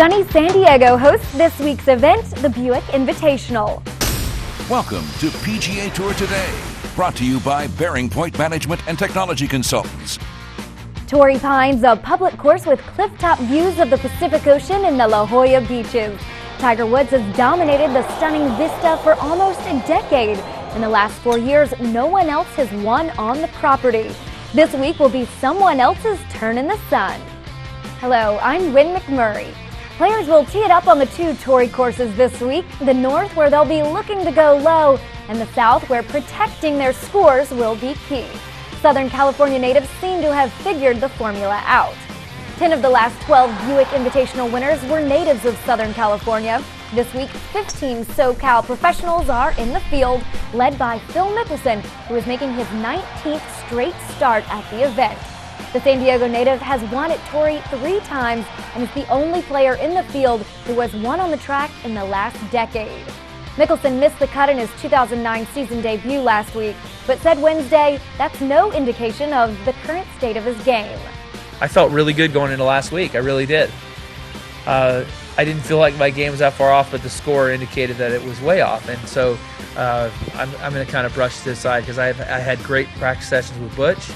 Sunny San Diego hosts this week's event, the Buick Invitational. Welcome to PGA Tour Today, brought to you by Bearing Point Management and Technology Consultants. Torrey Pines, a public course with cliff-top views of the Pacific Ocean and the La Jolla beaches. Tiger Woods has dominated the stunning vista for almost a decade. In the last 4 years, no one else has won on the property. This week will be someone else's turn in the sun. Hello, I'm Win McMurry. Players will tee it up on the two Torrey courses this week, the north where they'll be looking to go low, and the south where protecting their scores will be key. Southern California natives seem to have figured the formula out. 10 of the last 12 Buick Invitational winners were natives of Southern California. This week, 15 SoCal professionals are in the field, led by Phil Mickelson, who is making his 19th straight start at the event. The San Diego native has won at Torrey 3 times and is the only player in the field who has won on the track in the last decade. Mickelson missed the cut in his 2009 season debut last week, but said Wednesday that's no indication of the current state of his game. I felt really good going into last week. I really did. I didn't feel like my game was that far off, but the score indicated that it was way off. And so I'm going to kind of brush this aside because I had great practice sessions with Butch,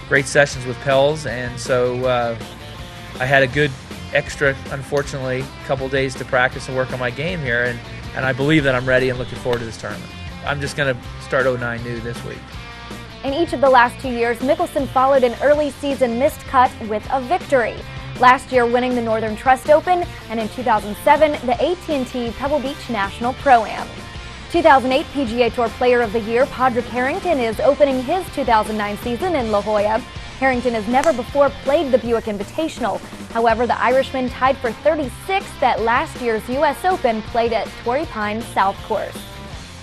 great sessions with Pels, and so I had a good extra, unfortunately, couple days to practice and work on my game here, and I believe that I'm ready and looking forward to this tournament. I'm just going to start 09 new this week. In each of the last 2 years, Mickelson followed an early season missed cut with a victory. Last year winning the Northern Trust Open, and in 2007, the AT&T Pebble Beach National Pro-Am. 2008 PGA Tour Player of the Year Padraig Harrington is opening his 2009 season in La Jolla. Harrington has never before played the Buick Invitational. However, the Irishman tied for 36th at last year's U.S. Open played at Torrey Pines South Course.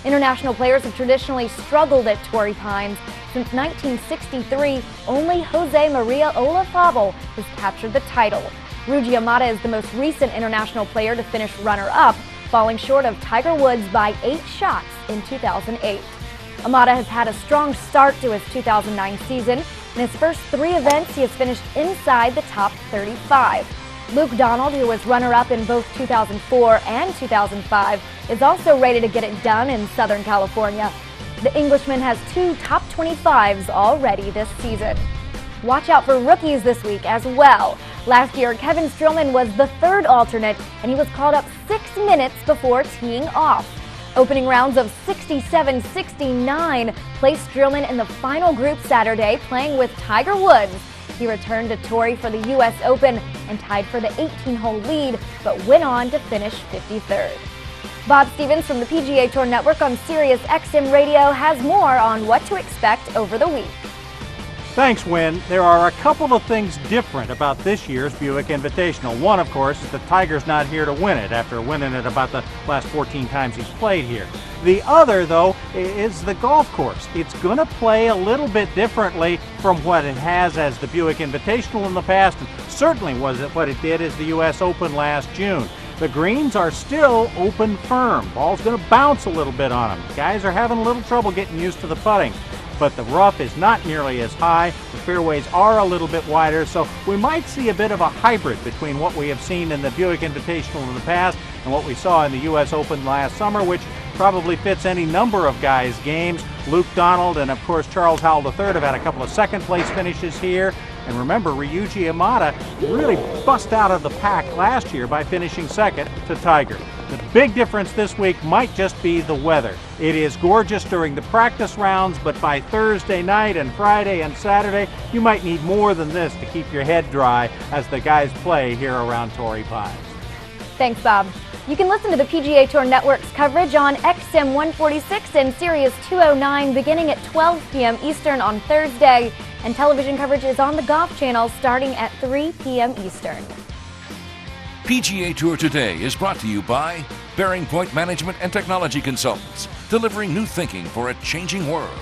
International players have traditionally struggled at Torrey Pines. Since 1963, only Jose Maria Olazabal has captured the title. Ryuji Amada is the most recent international player to finish runner-up, falling short of Tiger Woods by 8 shots in 2008. Amada has had a strong start to his 2009 season. In his first 3 events, he has finished inside the top 35. Luke Donald, who was runner-up in both 2004 and 2005, is also ready to get it done in Southern California. The Englishman has 2 top 25s already this season. Watch out for rookies this week as well. Last year, Kevin Streelman was the 3rd alternate, and he was called up 6 minutes before teeing off. Opening rounds of 67-69 placed Streelman in the final group Saturday, playing with Tiger Woods. He returned to Torrey for the U.S. Open and tied for the 18-hole lead, but went on to finish 53rd. Bob Stevens from the PGA Tour Network on Sirius XM Radio has more on what to expect over the week. Thanks, Win. There are a couple of things different about this year's Buick Invitational. One, of course, is that Tiger's not here to win it after winning it about the last 14 times he's played here. The other, though, is the golf course. It's going to play a little bit differently from what it has as the Buick Invitational in the past, and certainly was it what it did as the U.S. Open last June. The greens are still open firm. Ball's going to bounce a little bit on them. Guys are having a little trouble getting used to the putting. But the rough is not nearly as high. The fairways are a little bit wider, so we might see a bit of a hybrid between what we have seen in the Buick Invitational in the past and what we saw in the U.S. Open last summer, which probably fits any number of guys' games. Luke Donald and, of course, Charles Howell III have had a couple of second-place finishes here. And remember, Ryuji Amada really bust out of the pack last year by finishing second to Tiger. The big difference this week might just be the weather. It is gorgeous during the practice rounds, but by Thursday night and Friday and Saturday, you might need more than this to keep your head dry as the guys play here around Torrey Pines. Thanks, Bob. You can listen to the PGA Tour Network's coverage on XM 146 and Sirius 209 beginning at 12 p.m. Eastern on Thursday, and television coverage is on the Golf Channel starting at 3 p.m. Eastern. PGA Tour Today is brought to you by Bearing Point Management and Technology Consultants, delivering new thinking for a changing world.